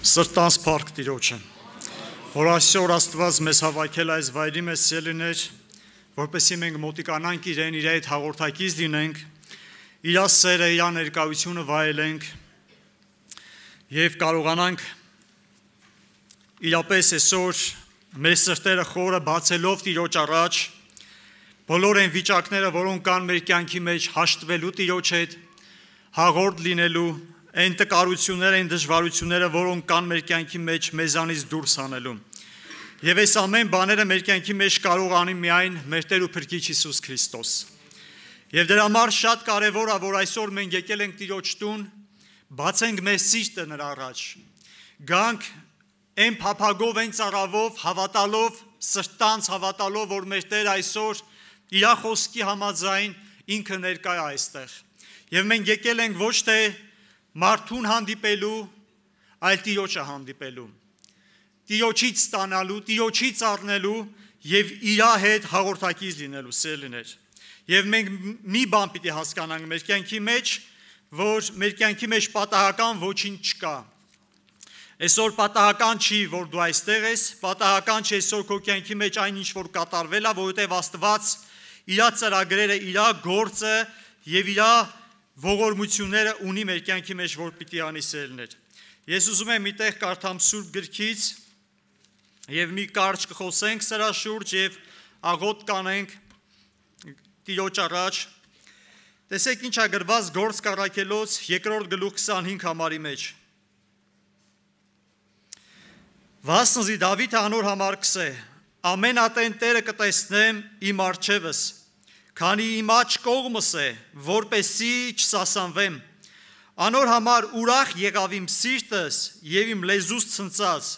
Սրտանց փառք Տիրոջը, որ այսօր Աստված մեզ հավաքել այս վայրի մեզ սիրելիներ, որպեսզի մենք մոտիկանանք իրեն, իր հետ հաղորդակից լինենք, իր սերը, իր ներկայությունը վայելենք եւ կարողանանք իրապես այսօր մեր սրտերը խորը բացելով Տիրոջ առաջ, բոլոր այն վիճակները, որոնք կան մեր կյանքի մեջ, հաշտվելու Տիրոջ հետ, հաղորդ լինելու այն տկարությունները, այն դժվարությունները, որոնք կան մեր կյանքի մեջ, մեզանից դուրս հանելու։ Եվ այս ամեն բաները մեր կյանքի մեջ կարող անի միայն մեր Տեր ու Փրկիչ Հիսուս Քրիստոս։ Եվ դրա համար շատ կարևոր է, որ այսօր մենք եկել ենք Տիրոջ տուն, բացենք մեր սիրտը նրա առաջ, գանք այն փափագով, այն ծառավով, հավատալով, սրտանց հավատալով, որ մեր Տեր այսօր իր խոսքի համաձայն ինքը ներկա է այստեղ։ Եվ մենք եկել ենք ոչ թե մարդուն հանդիպելու, այլ Տիրոջը հանդիպելու, Տիրոջից ստանալու, Տիրոջից առնելու և իր հետ հաղորդակից լինելու սիրելիներ։ Եվ մենք մի բան պիտի հասկանանք մեր կյանքի մեջ, որ մեր կյանքի մեջ պատահական ոչինչ չկա։ Այսօր պատահական չի, որ դու այստեղ ես, պատահական չի այսօր քո կյանքի մեջ այն ինչ որ կատարվել է, որովհետև Աստված իր ծրագրերը, իր գործը և իր ողորմությունները ունի մեր կյանքի մեջ, որ պիտի անի սիրելիներ։ Ես ուզում եմ մի տեղ կարդամ Սուրբ Գրքից եւ մի կարճ կխոսենք սրա շուրջ եւ աղոթ կանենք Տիրոջ առաջ։ Տեսեք ինչ է գրված Գործ Առաքելոց 2-րդ գլուխ 25 համարի մեջ։ Վասնզի Դավիթը անոր համար կսե. ամեն ատեն Տերը կտեսնեմ իմ առջևս, քանի իմ աջ կողմս է, որպեսզի չսասանվեմ։ Անոր համար ուրախ եղավ իմ սիրտս և իմ լեզուս ցնծաց,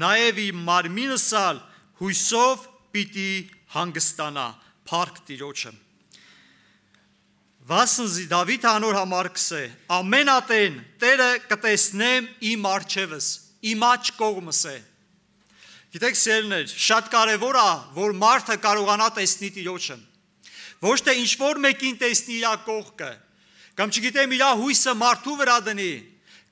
նաև իմ մարմինս ալ հույսով պիտի հանգստանա։ Փառք Տիրոջը։ Վասնզի Դավիթը անոր համար կսե. ամեն ատեն Տերը կտեսնեմ իմ առջևս, իմ աջ կողմս է։ Գիտեք սիրելիներ, շատ կարևոր է, որ մարդը կարողանա տեսնի Տիրոջը։ Ոչ թե ինչ-որ մեկին տեսնի իր կողքը, կամ չգիտեմ իր հույսը մարդու վրա դնի,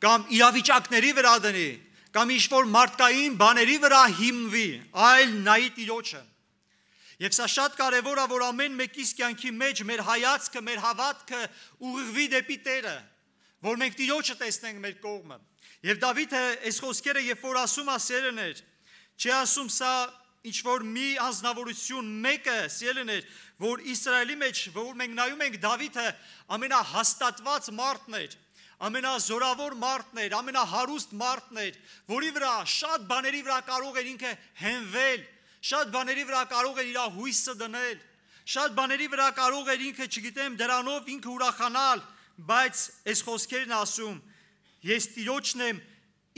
կամ իրավիճակների վրա դնի, կամ ինչ-որ մարդկային բաների վրա հիմնվի, այլ նայի Տիրոջը։ Եվ սա շատ կարևոր է, որ ամեն մեկիս կյանքի մեջ մեր հայացքը, մեր հավատքը ուղղվի դեպի Տերը, որ մենք Տիրոջը տեսնենք մեր կողմը։ Եվ Դավիթը այս խոսքերը, երբ որ ասում է սիրելիներ, չի ասում սա ինչ-որ մի անձնավորություն մեկը, սիրելիներ, որ Իսրայելի մեջ, որ մենք նայում ենք Դավիթը ամենահաստատված մարդն էր, ամենազորավոր մարդն էր, ամենահարուստ մարդն էր, որի վրա շատ բաների վրա կարող էր ինքը հենվել, շատ բաների վրա կարող էր իր հույսը դնել, շատ բաների վրա կարող էր ինքը, չգիտեմ, դրանով ինքը ուրախանալ, բայց այս խոսքերն ասում, ես Տիրոջն եմ,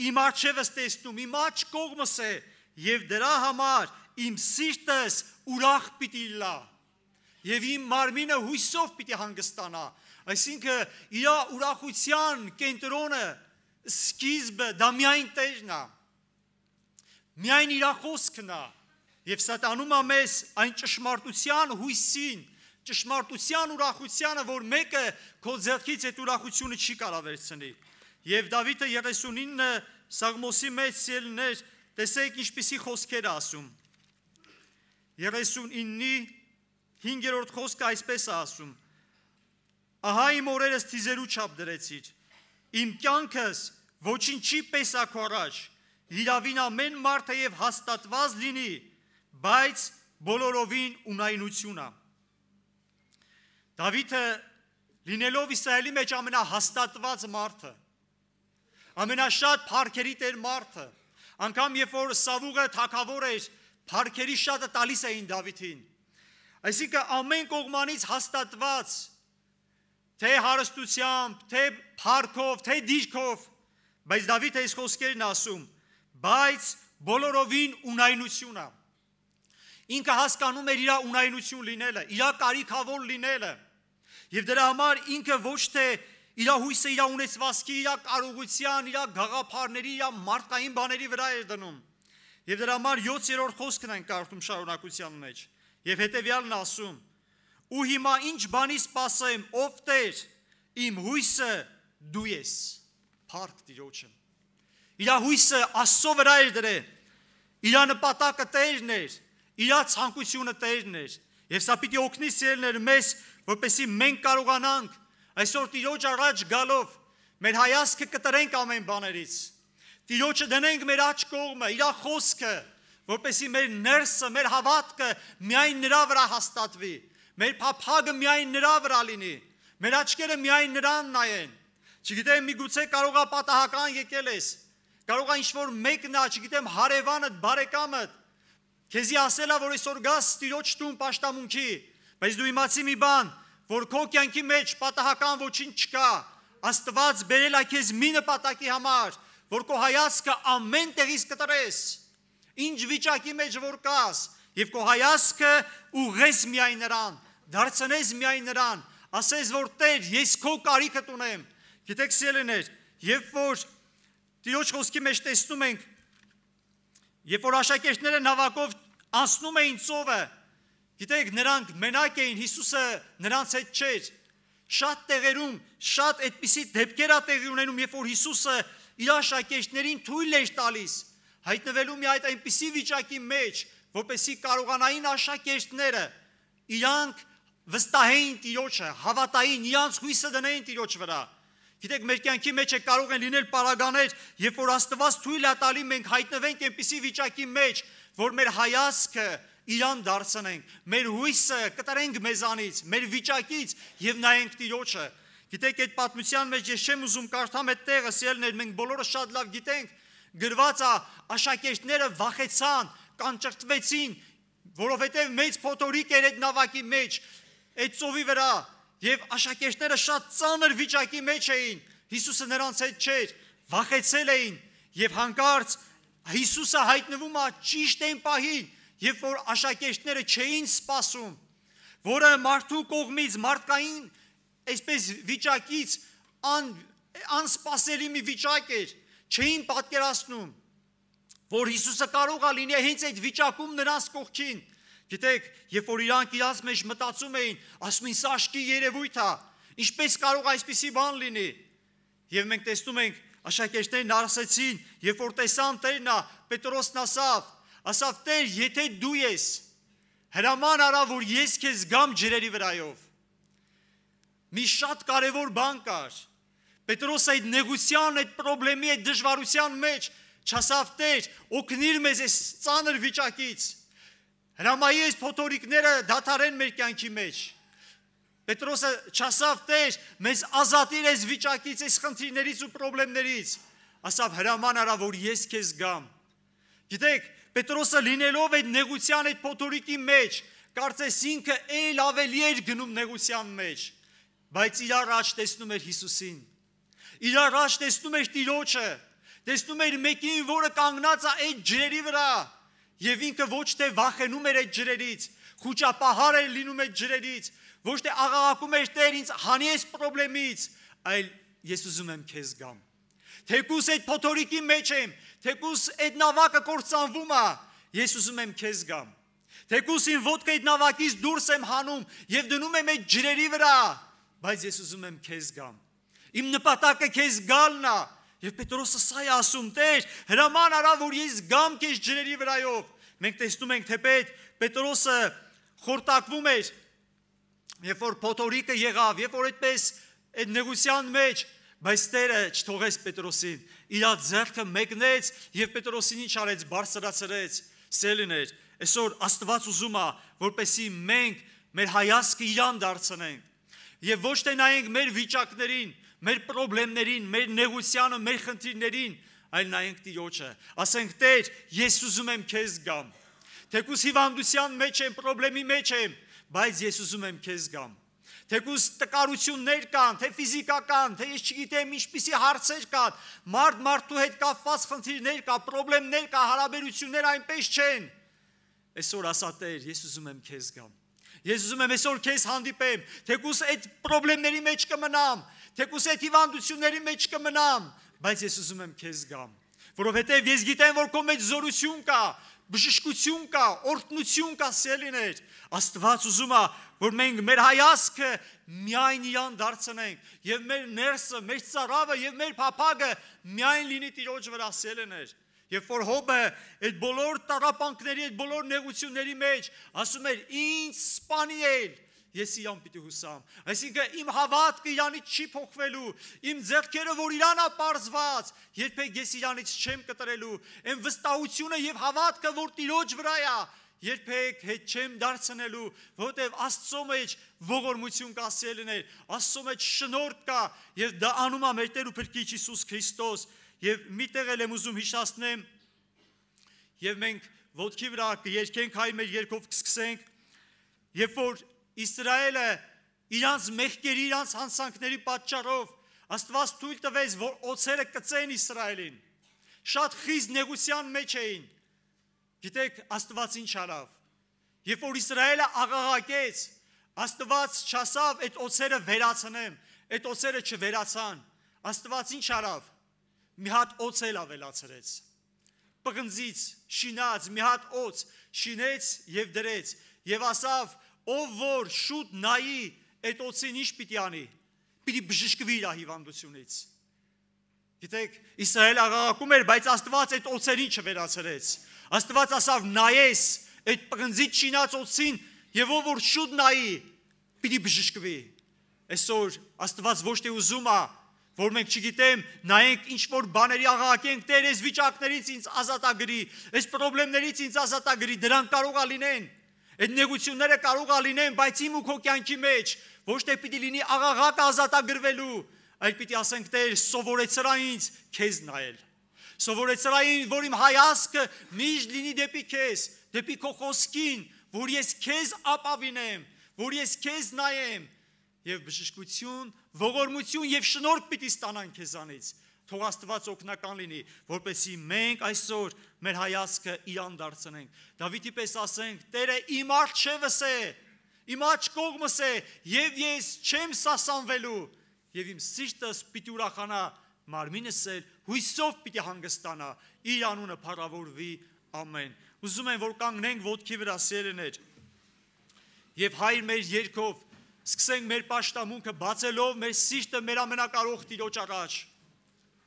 իմ առջևս տեսնում, իմ աջ կողմս է, և դրա համար իմ սիրտս ուրախ պիտի լա, և իմ մարմինը հույսով պիտի հանգստանա, այսինքն իր ուրախության կենտրոնը, սկիզբը, դա միայն Տերն է, միայն իր խոսքն է, և սա տանում է մեզ այն ճշմարտության հույսին, ճշմարտության ուրախությանը, որ մեկը քո ձեռքից այդ ուրախությունը չի կարող վերցնել։ Եվ Դավիթը 39 Սաղմոսի մեջ սիրելիներ, տեսեք ինչպիսի խոսքեր ասում։ 39-ի 5-րդ խոսքը այսպես է ասում. ահա իմ օրերս թիզերու չափ դրեցիր, իմ կյանքս ոչինչի պես է քո առաջ, հիրավին ամեն մարդը և հաստատված լինի, բայց բոլորովին ունայնություն է։ Դավիթը լինելով Իսրայելի մեջ ամենահաստատված մարդը, ամենաշատ փառքերի տեր մարդը, անգամ երբ որ Սավուղը թագավոր էր, փառքերի շատը տալիս էին Դավիթին։ Այսինքն ամեն կողմանից հաստատված, թե հարստությամբ, թե փառքով, թե դիրքով, բայց Դավիթը այս խոսքերն ասում, բայց բոլորովին ունայնություն է։ Ինքը հասկանում էր իր ունայնություն լինելը, իր կարիքավոր լինելը, և դրա համար ինքը ոչ թե իր հույսը, իր ունեցվածքի, իր կարողության, իր գաղափարների, իր մարդկային բաների վրա էր դնում։ Եվ դրա համար 7-րդ խոսքն են կարդում շարունակության մեջ, և հետևյալն ասում. ու հիմա ինչ բանի սպասեմ, ով Տեր, իմ հույսը դու ես, փառք Տիրոջը։ իր հույսը Աստծո վրա էր դրել, իր նպատակը Տերն էր, իր ցանկությունը Տերն էր, եւ սա պիտի օգնի սիրելիներ մեզ, որպեսզի մենք կարողանանք այսօր Տիրոջ առաջ գալով մեր հայացքը կտրենք ամեն բաներից, Տիրոջը դնենք մեր աջ կողմը, իր խոսքը, որպեսզի մեր ներսը, մեր հավատքը միայն նրա վրա հաստատվի, մեր փափագը միայն նրա վրա լինի, մեր աչքերը միայն նրան նայեն։ Չգիտեմ, միգուցե կարող է պատահական եկել ես, կարող է ինչ-որ մեկն է, չգիտեմ, հարևանդ, բարեկամդ, քեզի ասել է, որ այսօր գաս Տիրոջ տուն պաշտամունքի, բայց դու իմացի մի բան, որ քո կյանքի մեջ պատահական ոչինչ չկա, Աստված բերել է քեզ մի նպատակի համար, որ քո հայացքը ամեն տեղից կտրես, ինչ վիճակի մեջ որ կաս, եւ քո հայացքը ուղղես միայն նրան, դարձնես միայն նրան, ասես որ Տեր, ես քո կարիքը ունեմ։ Գիտեք սիրելիներ, երբ որ Տիրոջ խոսքի մեջ տեսնում ենք, երբ որ աշակերտները նավակով անցնում էին ծովը, գիտեք, նրանք մենակ էին, Հիսուսը նրանց հետ չէր։ Շատ տեղերում, շատ այդպիսի դեպքեր ա տեղի ունենում, երբ որ Հիսուսը իր աշակերտներին թույլ էր տալիս, հայտնվելու մի այդ այնպիսի վիճակի մեջ, որպեսզի կարողանային աշակերտները իրանք վստահեին Տիրոջը, հավատային, իրանց հույսը դնեին Տիրոջ վրա։ Գիտեք, մեր կյանքի մեջ կարող են լինել պարագաներ, երբ որ Աստված թույլ է տալի մենք հայտնվենք այնպիսի վիճակի մեջ, որ մեր հայացքը իրան դարձնենք, մեր հույսը կտրենք մեզանից, մեր վիճակից եւ նայենք Տիրոջը։ Գիտեք, այդ պատմության մեջ ես չեմ ուզում կարդամ այդ տեղը, սիրելիներ, մենք բոլորը շատ լավ գիտենք, գրված է աշակերտները վախեցան, կանճրտվեցին, որովհետեւ մեծ փոթորիկ էր այդ նավակի մեջ, այդ ծովի վրա, եւ աշակերտները շատ ծանր վիճակի մեջ էին, Հիսուսը նրանց հետ չէր, վախեցել էին, եւ հանկարծ Հիսուսը հայտնվում է ճիշտ այն պահին, երբ որ աշակերտները չէին սպասում, որը մարդու կողմից, մարդկային այսպես վիճակից անսպասելի մի վիճակ էր, չէին պատկերացնում, որ Հիսուսը կարող է լինի հենց այդ վիճակում նրանց կողքին։ Գիտեք, երբ որ իրանք իրաց մեջ մտածում էին, ասում են սա աշկի երևույթ է, ինչպես կարող այսպիսի բան լինի։ Եվ մենք տեսնում ենք, աշակերտներն ասեցին, երբ որ տեսան Տերն է, Պետրոսն ասավ Տեր, եթե դու ես, հրաման արա, որ ես քեզ գամ ջրերի վրայով։ Մի շատ կարևոր բան կար։ Պետրոսը այդ նեղության, այդ խնդրի, այդ դժվարության մեջ չասավ Տեր, օգնիր մեզ այս ծանր վիճակից։ Հրամայի այս փոթորիկները դադարեն մեր կյանքի մեջ։ Պետրոսը չասավ Տեր, մեզ ազատիր այս վիճակից, այս խնդիրներից ու խնդիրներից։ Ասավ հրաման արա, որ ես քեզ գամ։ Գիտեք, Պետրոսը լինելով այդ նեղության, այդ փոթորիկի մեջ, կարծես ինքը այլ ավելի էր գնում նեղության մեջ, բայց իր առաջ տեսնում էր Հիսուսին։ Իր առաջ տեսնում էր Տիրոջը, տեսնում էր մեկին, որը կանգնած է այդ ջրերի վրա, եւ ինքը ոչ թե վախենում էր այդ ջրերից, խուճապահար էր լինում այդ ջրերից, ոչ թե աղաղակում էր Տեր ինձ հանի այս խնդրից, այլ ես ուզում եմ քեզ գամ։ Թեկուս այդ փոթորիկի մեջ եմ, թեկուս այդ նավակը կործանվում է, ես ուզում եմ քեզ գամ։ Թեկուս իմ ոտքը այդ նավակից դուրս եմ հանում եւ դնում եմ այդ ջրերի վրա, բայց ես ուզում եմ քեզ գամ։ Իմ նպատակը քեզ գալն է։ Եվ Պետրոսը սա է ասում, Տեր, հրաման արա, որ ես գամ քեզ ջրերի վրայով։ Մենք տեսնում ենք, թեպետ Պետրոսը խորտակվում էր, երբ որ փոթորիկը եղավ, երբ որ այդպես այդ նեղության մեջ, բայց Տերը չթողեց Պետրոսին, իր ձեռքը մեկնեց եւ Պետրոսին ինչ արեց, բարձրացրեց։ Սիրելիներ, այսօր Աստված ուզում է, որպեսզի մենք մեր հայացքը իրան դարձնենք եւ ոչ թե նայենք մեր վիճակներին, մեր խնդիրներին, մեր նեղությանը, մեր խնդիրներին, այլ նայենք Տիրոջը։ Ասենք Տեր, ես ուզում եմ քեզ գամ։ Թեկուզ հիվանդության մեջ եմ, խնդրի մեջ եմ, բայց ես ուզում եմ քեզ գամ։ Թեկուզ տկարություններ կան, թե ֆիզիկական, թե ես չգիտեմ ինչպիսի հարցեր կան, մարդու հետ կապված խնդիրներ կա, խնդիրներ կա, հարաբերություններ այնպես չեն։ Այսօր ասա Տեր, ես ուզում եմ քեզ գամ։ Ես ուզում եմ այսօր քեզ հանդիպեմ, թեկուզ այդ խնդիրների մեջ կմնամ, թեկուզ այդ հիվանդությունների մեջ կմնամ, բայց ես ուզում եմ քեզ գամ։ Որովհետև ես գիտեմ, որ քո մեջ զորություն կա, բժշկություն կա, օրհնություն կա, սիրելիներ։ Աստված ուզում է, որ մենք մեր հայացքը միայն իրան դարձնենք եւ մեր ներսը, մեր ծարավը եւ մեր փափագը միայն լինի Տիրոջ վրա, սիրելիներ։ Երբ որ Հոբը այդ բոլոր տառապանքների, այդ բոլոր նեղությունների մեջ ասում էր ինձ սպանել, ես իրան պիտի հուսամ։ Այսինքն իմ հավատքը իրանից չի փոխվելու, իմ ձեռքերը, որ իրան է պարզված, երբեք ես իրանից չեմ կտրելու, այն վստահությունը եւ հավատքը, որ Տիրոջ վրա է, երբեք հետ չեմ դարձնելու, որովհետև Աստծո մեջ ողորմություն կա, սիրելիներ, Աստծո մեջ շնորհք կա, եւ դա անում է մեր Տեր ու Փրկիչ Հիսուս Քրիստոս։ Եվ միտեղ եմ ուզում հիշեցնեմ, եւ մենք ոտքի վրա կերկենք, հայ մեր երկով կսկսենք, երբ որ Իսրայելը իրանց մեղքերի, իրանց հանցանքների պատճառով Աստված թույլ տվեց, որ օձերը կծեն Իսրայելին։ Շատ խիստ նեղության մեջ էին։ Գիտեք, Աստված ինչ արավ։ Երբ որ Իսրայելը աղաղակեց, Աստված չասավ այդ օձերը վերացնեմ, այդ օձերը չվերացան։ Աստված ինչ արավ։ Մի հատ օձ էլ ավելացրեց։ Պղնձից շինած մի հատ օձ շինեց եւ դրեց եւ ասավ, ով որ շուտ նայի այդ օձին ինչ պիտի անի։ Պիտի բժշկվի իր հիվանդությունից։ Գիտեք, Իսրայելը աղաղակում էր, բայց Աստված այդ օձերին չվերացրեց։ Աստված ասավ, նայես այդ պղնձից շինած օձին եւ ով որ շուտ նայի, պիտի բժշկվի։ Այսօր Աստված ոչ թե ուզում է, որ մենք չգիտեմ, նայենք ինչ որ բաների աղաղակենք, Տեր, այս վիճակներից ինձ ազատագրի, այս խնդիրներից ինձ ազատագրի, դրանք կարող է լինեն։ Այդ նեղությունները կարող է լինեն, բայց իմ ու քո կյանքի մեջ ոչ թե պիտի լինի աղաղակ ազատագրվելու, այլ պիտի ասենք, Տեր, սովորեցրա ինձ քեզ նայել։ Սովորեցրա ինձ, որ իմ հայացքը միշտ լինի դեպի քեզ, դեպի քո խոսքին, որ ես քեզ ապավինեմ, որ ես քեզ նայեմ, եւ բժշկություն, ողորմություն եւ շնորհք պիտի ստանան քեզանից։ Թող Աստված օգնական լինի, որպեսզի մենք այսօր մեր հայացքը իրան դարձնենք։ Դավիթի պես ասենք, Տերը իմ առջևս է, իմ աջ կողմս է, եւ ես չեմ սասանվելու, եւ իմ սիրտս պիտի ուրախանա, մարմինս էլ հույսով պիտի հանգստանա, իր անունը փառավորվի, ամեն։ Ուզում եմ, որ կանգնենք ոտքի վրա, սիրելիներ, եւ հայր մեր երկով սկսենք մեր պաշտամունքը բացելով մեր սիրտը մեր ամենակարող Տիրոջ առաջ։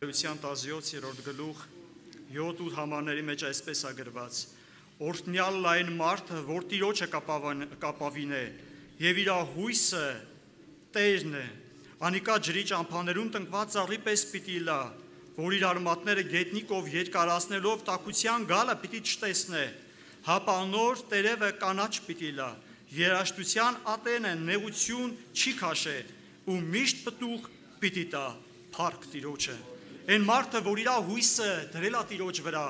Լեւիացիան 17-րդ գլուխ 7-8 համարների մեջ այսպես է գրված. Օրհնյալ լայն մարդը, որ Տիրոջը կապավինե, եւ իր հույսը Տերն է, անիկա ջրի ճամփաներուն տնկված ծառի պես պիտի լա, որ իր արմատները գետնիկով երկարացնելով տաքության գալը պիտի չտեսնե, հապանոր տերևը կանաչ պիտի լա, երաշտության ատենը նեղություն չի քաշե, ու միշտ պտուղ պիտի տա փառք Տիրոջը։ Այն մարդը, որ իր հույսը դրել է Տիրոջ վրա,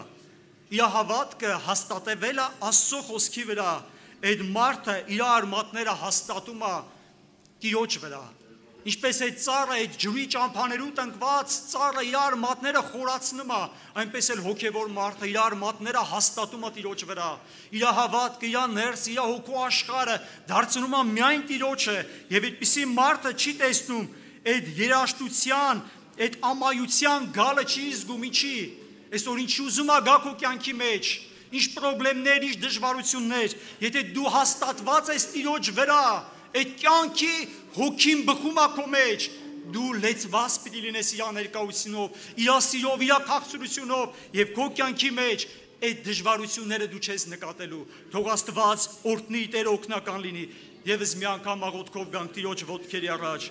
իր հավատքը հաստատվել է Աստծո խոսքի վրա, այդ մարդը իր արմատները հաստատում է Տիրոջ վրա։ Ինչպես այդ ծառը այդ ջրի ճամփաներում տնկված ծառը իր արմատները խորացնում է, այնպես էլ հոգևոր մարդը իր արմատները հաստատում է Տիրոջ վրա։ Իր հավատքը, իր ներսը, իր հոգու աշխարհը դարձնում է միայն Տիրոջը, եւ այդպիսի մարդը չի տեսնում այդ երաշտության, այդ ամայության գալը չի զգում, ինչի։ Այսօր ինչի ուզում է գա քո կյանքի մեջ, ինչ խնդիրներ, ինչ դժվարություններ, եթե դու հաստատված ես Տիրոջ վրա, այդ կյանքի հոգին բխում է քո մեջ, դու լեցված պիտի լինես իր ներկայությունով, իր սիրով, իր քաղցրությունով, եւ քո կյանքի մեջ այդ դժվարությունները դու չես նկատելու։ Թող Աստված օրհնի, Տեր օգնական լինի։ Եվս մի անգամ աղոթքով գանք Տիրոջ ոտքերի առաջ։